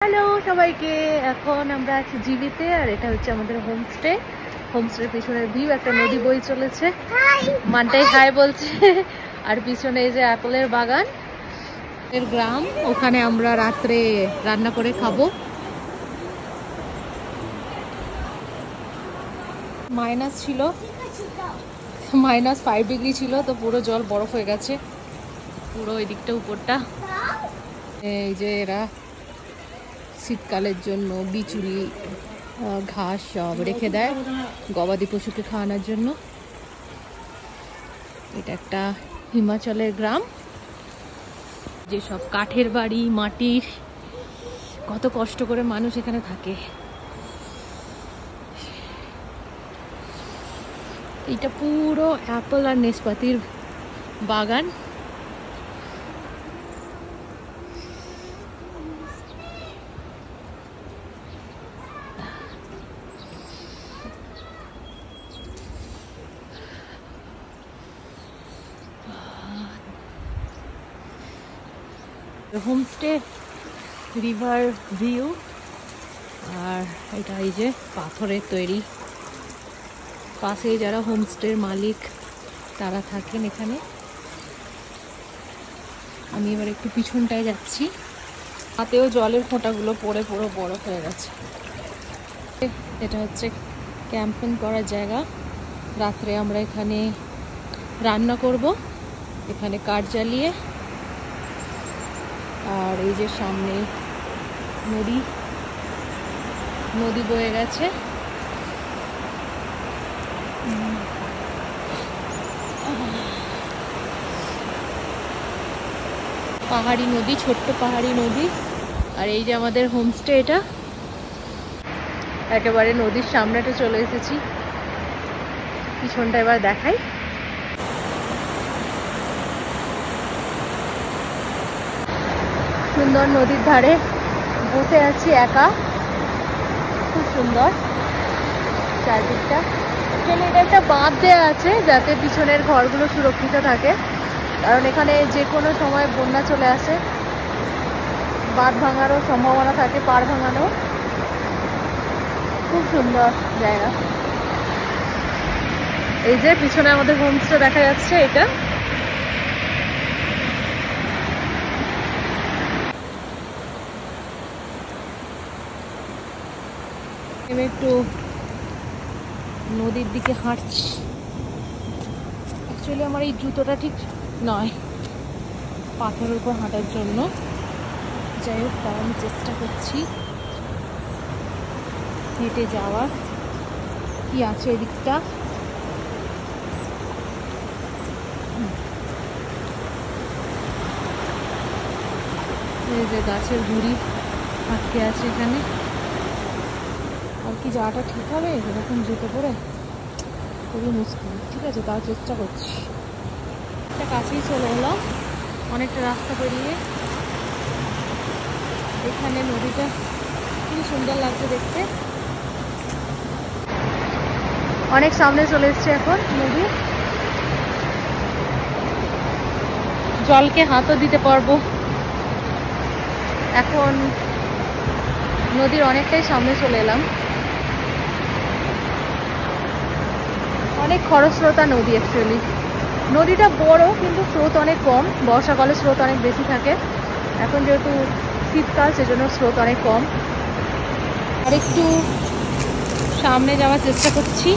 Hello সবাইকে, এখন আমরা আছি জিবিতে আর এটা হচ্ছে আমাদের হোমস্টে। হোমস্টের পিছনের ভিউ, একটা নদী বই চলেছে, মানটাই হাই বলছে। আর পিছনে এই যে অ্যাপেলের বাগান, এর গ্রাম, ওখানে আমরা রাত্রে রান্না করে খাবো। মাইনাস ছিল, -5 ডিগ্রি ছিল, তো পুরো জল বরফ হয়ে গেছে পুরো এই দিকটা উপরটা। এই যে এরা শীতকালের জন্য বিচুলি ঘাস সব রেখে দেয় গবাদি পশুকে খাওয়ানোর জন্য। এটা একটা হিমাচলের গ্রাম, যে সব কাঠের বাড়ি, মাটির, কত কষ্ট করে মানুষ এখানে থাকে। এটা পুরো অ্যাপল আর নেসপাতির বাগান। হোমস্টে, রিভার ভিউ, আর এটা এই যে পাথরের তৈরি। পাশে যারা হোমস্টের মালিক তারা থাকেন এখানে। আমি এবার একটু পিছনটায় যাচ্ছি, হাতেও জলের ফোঁটাগুলো পড়ে পুরো বরফ হয়ে গেছে। এটা হচ্ছে ক্যাম্পিং করার জায়গা। রাত্রে আমরা এখানে রান্না করব, এখানে কাঠ জ্বালিয়ে। আর এই যে সামনে নদী বয়ে গেছে। পাহাড়ি নদী, ছোট্ট পাহাড়ি নদী। আর এই যে আমাদের হোমস্টে, এটা একেবারে নদীর সামনেটা চলে এসেছি। পিছনটা এবার দেখাই। সুন্দর নদীর ধারে বসে আছি একা, খুব সুন্দর চারদিকটা। এখানে এটা একটা বাঁধ দেওয়া আছে যাতে পিছনের ঘরগুলো সুরক্ষিত থাকে, কারণ এখানে যে কোনো সময় বন্যা চলে আসে, বাঁধ ভাঙারও সম্ভাবনা থাকে, পাড় ভাঙানো। খুব সুন্দর জায়গা। এই যে পিছনে আমাদের হোমস্টে দেখা যাচ্ছে, এটা আমি একটু নদীর দিকে হাঁটছি। অ্যাকচুয়ালি আমার এই জুতোটা ঠিক নয় পাথরের উপর হাঁটার জন্য। যাই হোক, তার আমি চেষ্টা করছি হেঁটে যাওয়ার। কি আছে এদিকটা? এই যে গাছের গুঁড়ি আটকে আছে এখানে। আর কি যাওয়াটা ঠিক হবে এরকম জুতো পরে? খুবই মুশকিল। ঠিক আছে, তাও চেষ্টা করছি। একটা কাছেই চলে এলাম, অনেকটা রাস্তা পেরিয়ে। এখানে নদীটা খুবই সুন্দর লাগছে দেখতে। অনেক সামনে চলে এসছে এখন নদী। জলকে হাতও দিতে পারবো। এখন নদীর অনেকটাই সামনে চলে এলাম। অনেক খরস্রোতা নদী। অ্যাকচুয়ালি নদীটা বড়, কিন্তু স্রোত অনেক কম। বর্ষাকালে স্রোত অনেক বেশি থাকে, এখন যেহেতু শীতকাল সেজন্য স্রোত অনেক কম। আর একটু সামনে যাওয়ার চেষ্টা করছি,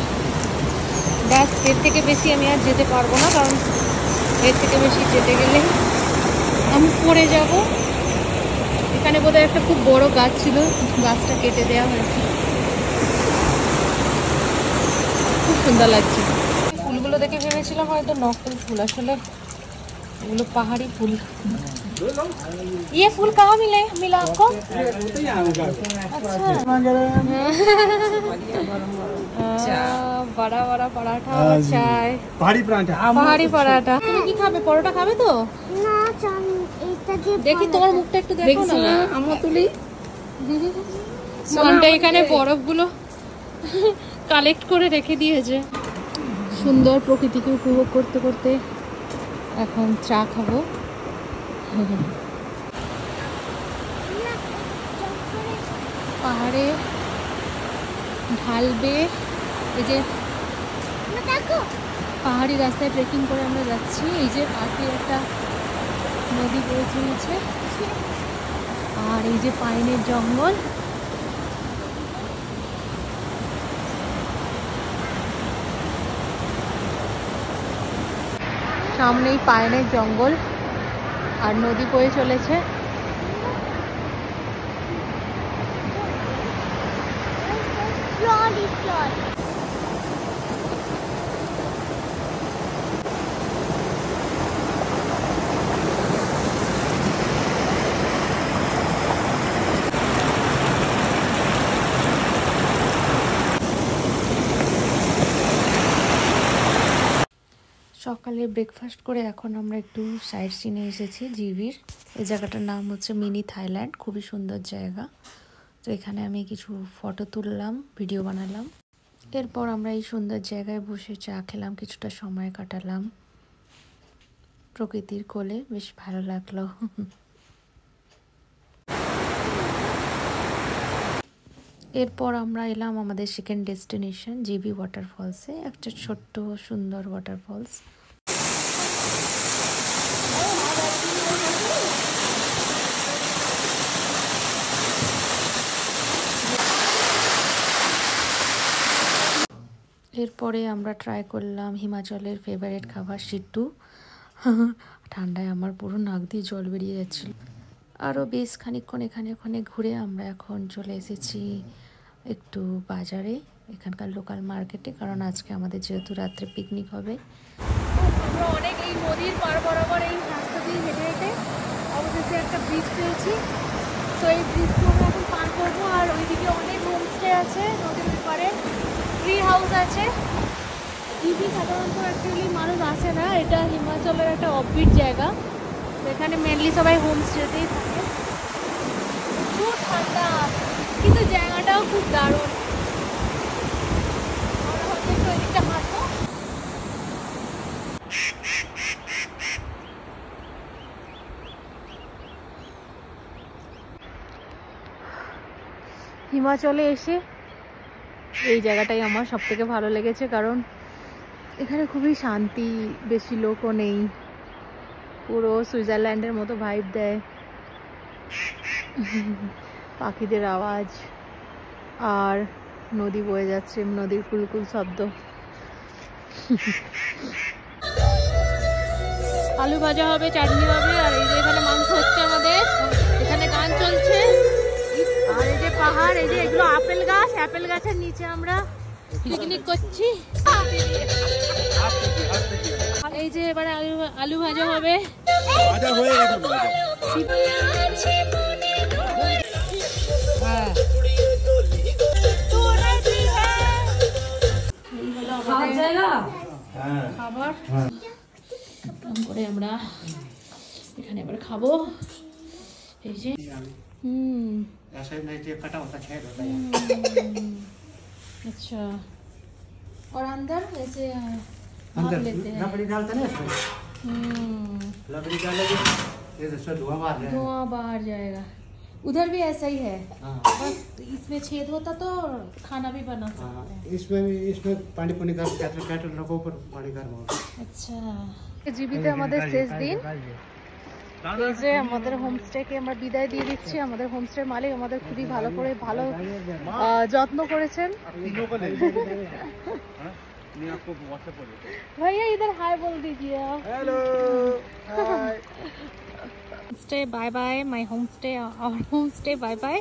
ব্যাস। এর থেকে বেশি আমি আর যেতে পারবো না, কারণ এর থেকে বেশি যেতে গেলে আমি পড়ে যাব। এখানে বোধহয় একটা খুব বড় গাছ ছিল, গাছটা কেটে দেওয়া হয়েছে। খুব সুন্দর লাগছে। ফুলগুলো দেখে ভেবেছিলাম হয়তো নকল ফুল, আসলে এগুলো পাহাড়ি ফুল। ये फूल कहाँ मिला आपको? अच्छा, बड़ा बड़ा पराठा, चाय, পাহাড়ি পরাঠা। তুমি কি খাবে? পরোটা খাবে তো? না, দেখি তোমার মুখটা একটু দেখো না। আমরা তুলি মানটা এখানে বরফগুলো কালেক্ট করে রেখে দিয়েছে। সুন্দর প্রকৃতিকে উপভোগ করতে করতে এখন চা খাবো। পাহাড়ে ঢালবে। এই যে পাহাড়ি রাস্তায় ট্রেকিং করে আমরা যাচ্ছি। এই যে পাশে একটা নদী বয়ে চলেছে আর এই যে পাইনের জঙ্গল। সামনেই পাইনের জঙ্গল আর নদী বয়ে চলেছে। সকালে ব্রেকফাস্ট করে এখন আমরা একটু সাইট সিনে এসেছি জিবির। এই জায়গাটার নাম হচ্ছে মিনি থাইল্যান্ড, খুবই সুন্দর জায়গা। তো এখানে আমি কিছু ফটো তুললাম, ভিডিও বানালাম। এরপর আমরা এই সুন্দর জায়গায় বসে চা খেলাম, কিছুটা সময় কাটালাম প্রকৃতির কোলে, বেশ ভালো লাগলো। এরপর আমরা এলাম আমাদের সেকেন্ড ডেস্টিনেশন জিবি ওয়াটারফলসে, একটা ছোট্ট সুন্দর ওয়াটারফলস। এরপরে আমরা ট্রাই করলাম হিমাচলের ফেভারিট খাবার সিট্টু। ঠান্ডায় আমার পুরো নাক দিয়ে জল বেরিয়ে যাচ্ছিল। আরও বেশ খানিকক্ষণ এখানে ওখানে ঘুরে আমরা এখন চলে এসেছি একটু বাজারে, এখানকার লোকাল মার্কেটে, কারণ আজকে আমাদের যেহেতু রাত্রে পিকনিক হবে। আমরা অনেক এই নদীর পার বরাবর এই রাস্তা দিয়ে হেঁটে হেঁটে অবশেষে একটা ব্রিজ পেয়েছি। তো এই ব্রিজটা আমরা এখন পার করবো। আর ওইদিকে অনেক হোমস্টে আছে, নদীর পাড়ে ট্রি হাউস আছে। জিবি সাধারণত অ্যাকচুয়ালি মানুষ আসে না, এটা হিমাচলের একটা অফবিট জায়গা। এখানে মেনলি সবাই হোমস্টেতেই থাকে। প্রচুর ঠান্ডা, কিন্তু জায়গাটাও খুব দারুণ। আমরা হয়তো একটু ওইদিকটা হাঁটবো। হিমাচলে এসে এই জায়গাটাই আমার সব থেকে ভালো লেগেছে, কারণ এখানে খুবই শান্তি, বেশি লোকও নেই, পুরো সুইজারল্যান্ডের মতো ভাইব দেয়। পাখিদের আওয়াজ আর নদী বয়ে যাচ্ছে, নদীর কুলকুল শব্দ। আলু ভাজা হবে, চাটনি হবে, আর এই যে এখানে মাংস হচ্ছে আমাদের, এখানে গান চলছে। আর এই যে পাহাড়, এই যে এগুলো আপেল গাছ, আপেল গাছের নিচে আমরা পিকনিক করছি। এই যে এবারে আলু ভাজা হবে। খাবার করে আমরা এখানে এবার খাবো। এই যে अच्छा, और अंदर ऐसे अंदर लकड़ी डालते ना इसमें। लकड़ी डालेंगे ये धुआं बाहर जाएगा। उधर भी ऐसा ही है, बस इसमें छेद होता तो खाना भी बना सकते हैं। इसमें पानी पानी गर्म कैटल रखो, ऊपर पानी गर्म होगा। अच्छा, জীবিতে আমাদের শেষ দিন। এই যে আমাদের হোমস্টেকে আমরা বিদায় দিয়ে দিচ্ছি। আমাদের হোমস্টের মালিক আমাদের খুবই ভালো করে যত্ন করেছেন। ভাইয়া इधर हाय बोल दीजिए आप। Hello hi. Stay bye bye, my home stay, our home stay bye bye.